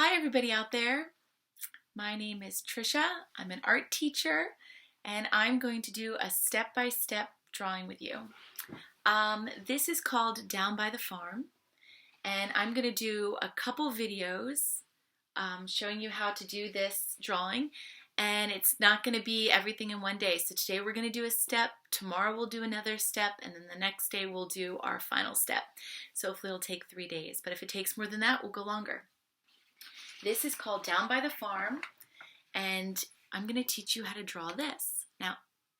Hi everybody out there. My name is Trisha. I'm an art teacher and I'm going to do a step-by-step drawing with you. This is called Down by the Farm and I'm going to do a couple videos showing you how to do this drawing, and it's not going to be everything in one day. So today we're going to do a step, tomorrow we'll do another step, and then the next day we'll do our final step. So hopefully it'll take 3 days, but if it takes more than that, we'll go longer. This is called Down by the Farm, and I'm going to teach you how to draw this. Now,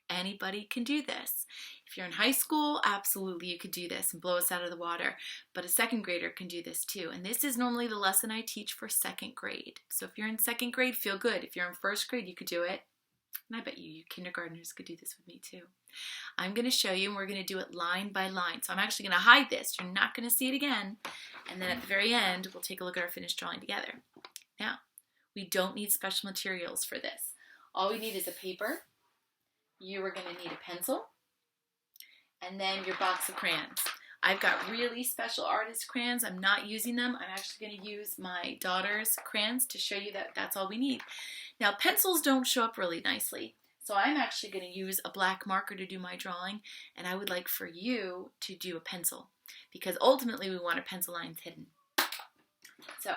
anybody can do this. If you're in high school, absolutely you could do this and blow us out of the water, but a second grader can do this too. And this is normally the lesson I teach for second grade. So if you're in second grade, feel good. If you're in first grade, you could do it. And I bet you kindergartners could do this with me too. I'm going to show you, and we're going to do it line by line. So I'm actually going to hide this. You're not going to see it again. And then at the very end, we'll take a look at our finished drawing together. Now, we don't need special materials for this. All we need is a paper. You are going to need a pencil. And then your box of crayons. I've got really special artist crayons. I'm not using them. I'm actually going to use my daughter's crayons to show you that that's all we need. Now, pencils don't show up really nicely. So I'm actually going to use a black marker to do my drawing, and I would like for you to do a pencil, because ultimately we want our pencil lines hidden. So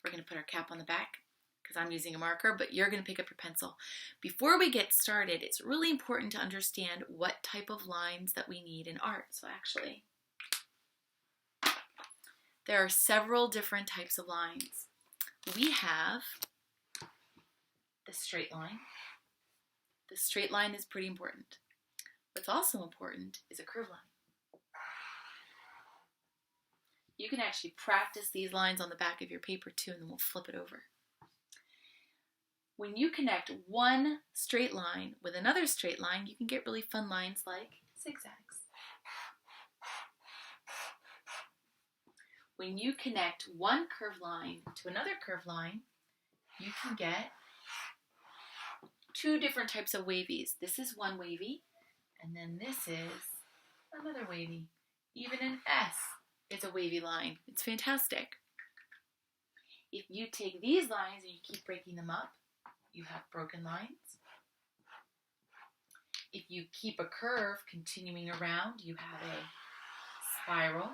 we're going to put our cap on the back because I'm using a marker, but you're going to pick up your pencil. Before we get started, it's really important to understand what type of lines that we need in art. So actually, there are several different types of lines. We have the straight line. The straight line is pretty important. What's also important is a curved line. You can actually practice these lines on the back of your paper too, and then we'll flip it over. When you connect one straight line with another straight line, you can get really fun lines like zigzags. When you connect one curved line to another curved line, you can get two different types of wavies. This is one wavy, and then this is another wavy. Even an S is a wavy line. It's fantastic. If you take these lines and you keep breaking them up, you have broken lines. If you keep a curve continuing around, you have a spiral.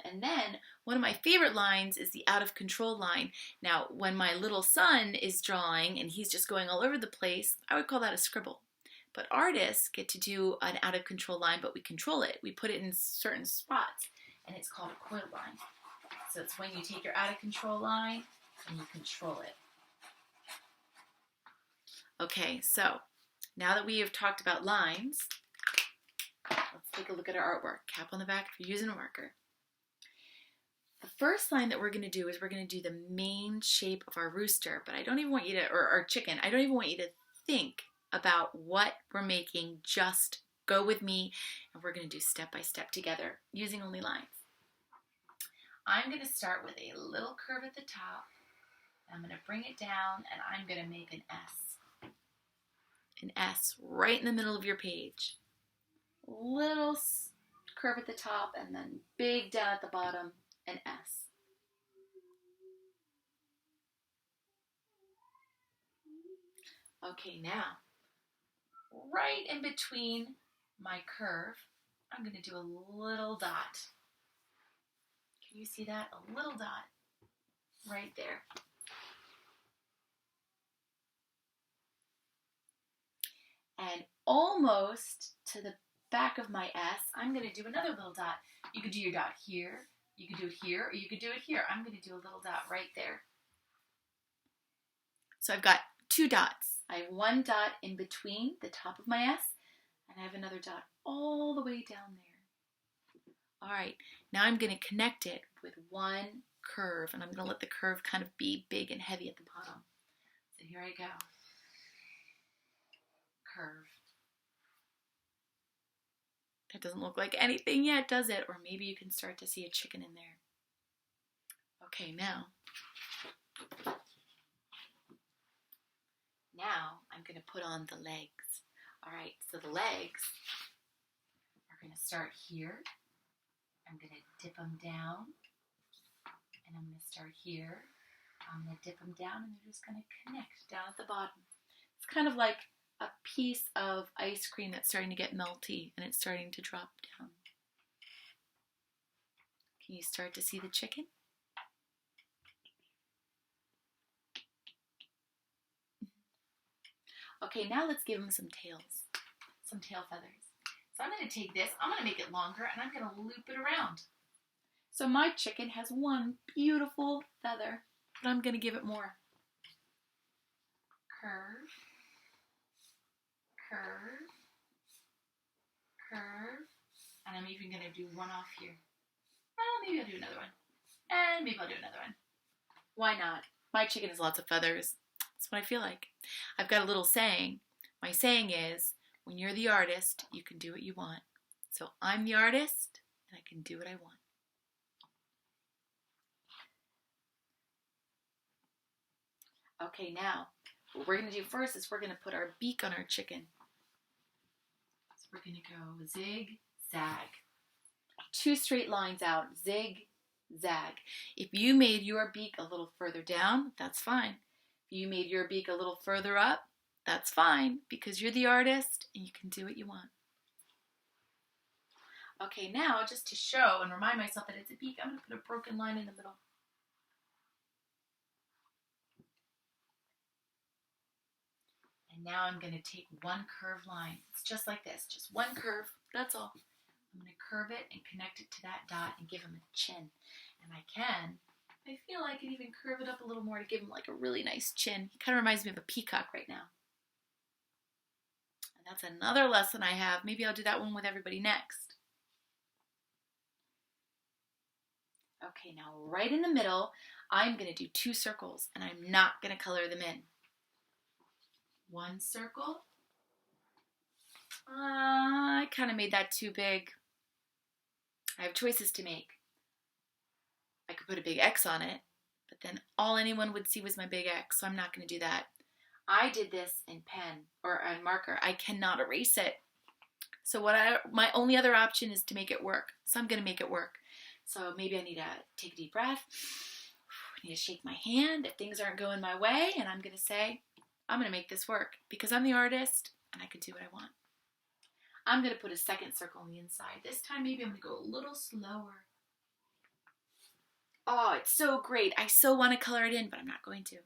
And then one of my favorite lines is the out of control line. Now, when my little son is drawing and he's just going all over the place, I would call that a scribble. But artists get to do an out of control line, but we control it. We put it in certain spots, and it's called a coiled line. So it's when you take your out of control line and you control it. Okay, so now that we have talked about lines, let's take a look at our artwork. Cap on the back if you're using a marker. The first line that we're going to do is we're going to do the main shape of our rooster, but I don't even want you to, or our chicken, I don't even want you to think about what we're making. Just go with me, and we're going to do step by step together using only lines. I'm going to start with a little curve at the top. I'm going to bring it down, and I'm going to make an S. An S right in the middle of your page. Little curve at the top, and then big down at the bottom. An S. Okay, now, right in between my curve, I'm going to do a little dot. Can you see that? A little dot right there. And almost to the back of my S, I'm going to do another little dot. You could do your dot here. You could do it here, or you could do it here. I'm going to do a little dot right there. So I've got two dots. I have one dot in between the top of my S, and I have another dot all the way down there. All right, now I'm going to connect it with one curve, and I'm going to let the curve kind of be big and heavy at the bottom. So here I go. Curve. That doesn't look like anything yet, does it? Or maybe you can start to see a chicken in there. Okay, now I'm going to put on the legs. All right, so the legs are going to start here. I'm going to dip them down And I'm going to start here. I'm going to dip them down and they're just going to connect down at the bottom. It's kind of like a piece of ice cream that's starting to get melty and it's starting to drop down. Can you start to see the chicken? Okay, now let's give him some tails, some tail feathers. So I'm going to take this, I'm going to make it longer, and I'm going to loop it around. So my chicken has one beautiful feather, but I'm going to give it more. Curve, curve, curve, and I'm even going to do one off here. Maybe I'll do another one, and maybe I'll do another one. Why not? My chicken has lots of feathers. That's what I feel like. I've got a little saying. My saying is, when you're the artist, you can do what you want. So I'm the artist, and I can do what I want. Okay, now, what we're going to do first is we're going to put our beak on our chicken. So we're going to go zig, zag. 2 straight lines out, zig, zag. If you made your beak a little further down, that's fine. If you made your beak a little further up, that's fine, because you're the artist and you can do what you want. Okay, now just to show and remind myself that it's a beak, I'm going to put a broken line in the middle. And now I'm going to take one curved line. It's just like this, just one curve, that's all. I'm going to curve it and connect it to that dot and give him a chin. And I feel I can even curve it up a little more to give him like a really nice chin. He kind of reminds me of a peacock right now. And that's another lesson I have. Maybe I'll do that one with everybody next. Okay, now right in the middle, I'm going to do 2 circles and I'm not going to color them in. 1 circle. I kind of made that too big. I have choices to make. I could put a big X on it, but then all anyone would see was my big X, so I'm not going to do that. I did this in pen or on marker. I cannot erase it. So my only other option is to make it work. So I'm going to make it work. So maybe I need to take a deep breath. I need to shake my hand if things aren't going my way, and I'm going to say, I'm going to make this work because I'm the artist and I can do what I want. I'm going to put a second circle on the inside. This time maybe I'm going to go a little slower. Oh, it's so great. I so want to color it in, but I'm not going to.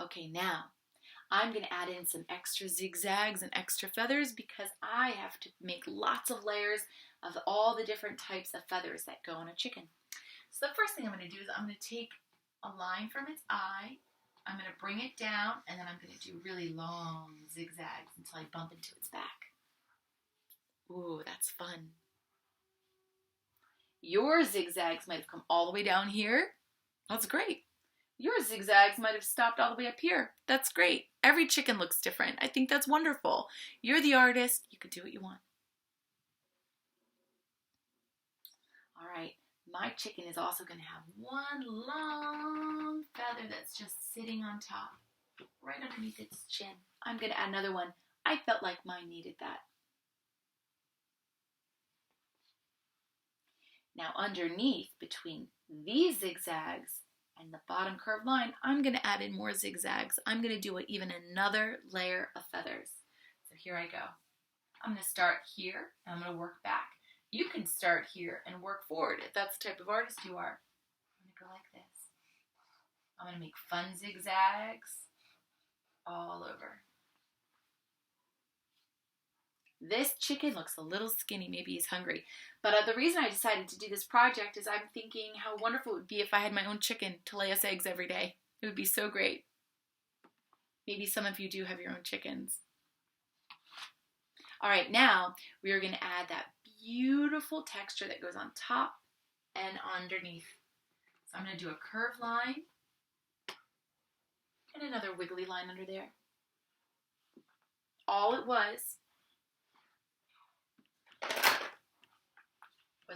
Okay, now I'm going to add in some extra zigzags and extra feathers because I have to make lots of layers of all the different types of feathers that go on a chicken. So the first thing I'm going to do is I'm going to take a line from its eye. I'm going to bring it down, and then I'm going to do really long zigzags until I bump into its back. Ooh, that's fun. Your zigzags might have come all the way down here. That's great. Your zigzags might have stopped all the way up here. That's great. Every chicken looks different. I think that's wonderful. You're the artist. You can do what you want. All right. My chicken is also going to have one long feather that's just sitting on top, right underneath its chin. I'm going to add another one. I felt like mine needed that. Now underneath, between these zigzags and the bottom curved line, I'm going to add in more zigzags. I'm going to do even another layer of feathers. So here I go. I'm going to start here, and I'm going to work back. You can start here and work forward if that's the type of artist you are. I'm going to go like this. I'm going to make fun zigzags all over. This chicken looks a little skinny. Maybe he's hungry. But the reason I decided to do this project is I'm thinking how wonderful it would be if I had my own chicken to lay us eggs every day. It would be so great. Maybe some of you do have your own chickens. All right, now we are going to add that beautiful texture that goes on top and underneath. So I'm going to do a curved line and another wiggly line under there. All it was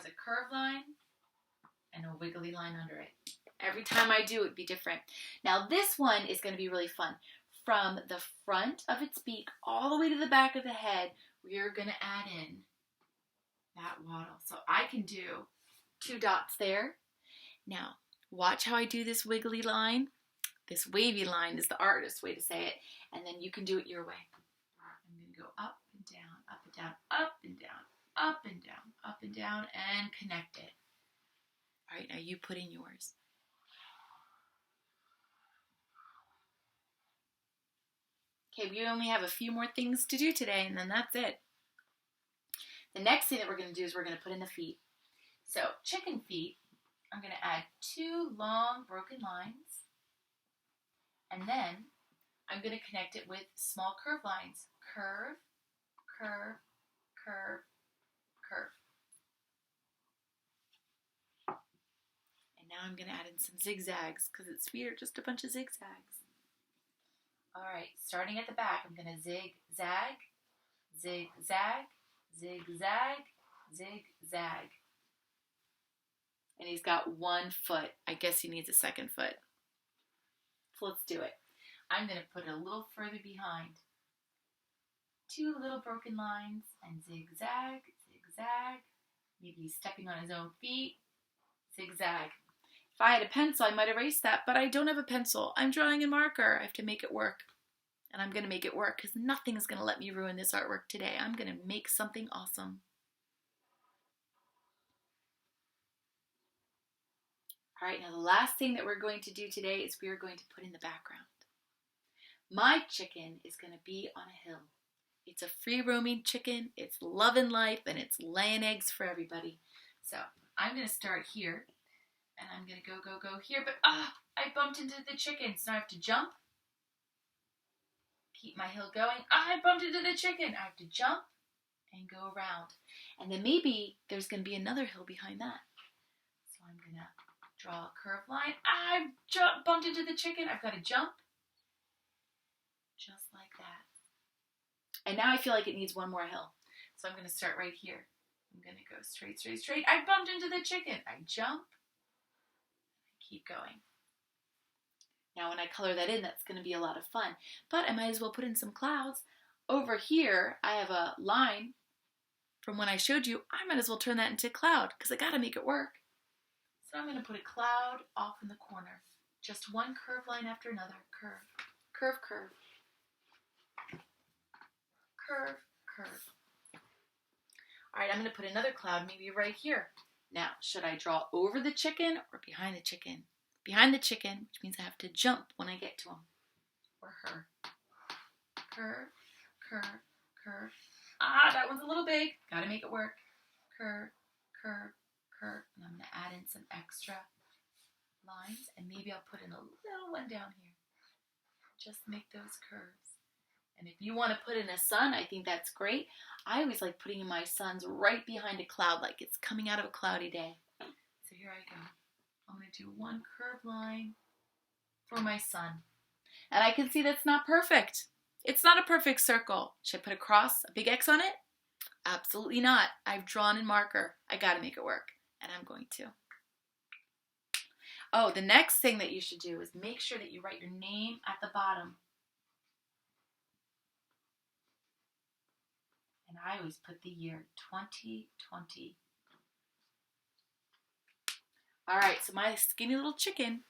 a curved line and a wiggly line under it. Every time I do it would be different. Now this one is going to be really fun. From the front of its beak all the way to the back of the head, we're going to add in that wattle. So I can do 2 dots there, Now, watch how I do this wiggly line. This wavy line is the artist way to say it, and then you can do it your way. I'm going to go up and down, up and down, up and down, up and down, up and down, and connect it. All right, now you put in yours. Okay, we only have a few more things to do today, and then that's it. The next thing that we're going to do is we're going to put in the feet. So, chicken feet, I'm going to add 2 long broken lines, and then I'm going to connect it with small curve lines. Curve, curve, curve, curve. And now I'm going to add in some zigzags because its feet are just a bunch of zigzags. All right, starting at the back, I'm going to zigzag, zigzag, zigzag, zigzag. And he's got 1 foot. I guess he needs a 2nd foot. So let's do it. I'm going to put it a little further behind. 2 little broken lines and zigzag, zigzag. Maybe he's stepping on his own feet. Zigzag. If I had a pencil, I might erase that, but I don't have a pencil. I'm drawing in marker. I have to make it work. And I'm going to make it work because nothing is going to let me ruin this artwork today. I'm going to make something awesome. All right, now the last thing that we're going to do today is we are going to put in the background. My chicken is going to be on a hill. It's a free-roaming chicken. It's loving life, and it's laying eggs for everybody. So I'm going to start here, and I'm going to go here. But I bumped into the chicken, so now I have to jump. Keep my hill going. I bumped into the chicken. I have to jump and go around. And then maybe there's going to be another hill behind that. So I'm going to draw a curved line. I bumped into the chicken. I've got to jump. Just like that. And now I feel like it needs 1 more hill. So I'm going to start right here. I'm going to go straight, straight, straight. I bumped into the chicken. I jump. I keep going. Now when I color that in, that's going to be a lot of fun. But I might as well put in some clouds. Over here, I have a line from when I showed you. I might as well turn that into a cloud because I got to make it work. So I'm going to put a cloud off in the corner. Just 1 curved line after another. Curve, curve, curve. Curve, curve. All right, I'm going to put another cloud maybe right here. Now, should I draw over the chicken or behind the chicken? Behind the chicken, which means I have to jump when I get to him. Or her. Curve, curve, curve. That one's a little big. Got to make it work. Curve, curve, curve. And I'm going to add in some extra lines. And maybe I'll put in a little one down here. Just make those curves. And if you want to put in a sun, I think that's great. I always like putting in my suns right behind a cloud, like it's coming out of a cloudy day. So here I go. I'm going to do 1 curved line for my sun. And I can see that's not perfect. It's not a perfect circle. Should I put a cross, a big X on it? Absolutely not. I've drawn in marker. I got to make it work. And I'm going to. Oh, the next thing that you should do is make sure that you write your name at the bottom. And I always put the year 2020. All right, so my skinny little chicken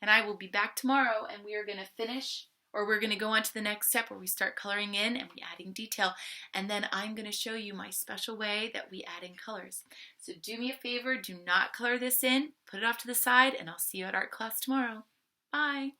and I will be back tomorrow, and we are going to finish, or we're going to go on to the next step where we start coloring in and we adding detail. And then I'm going to show you my special way that we add in colors. So do me a favor, do not color this in, put it off to the side, and I'll see you at art class tomorrow. Bye.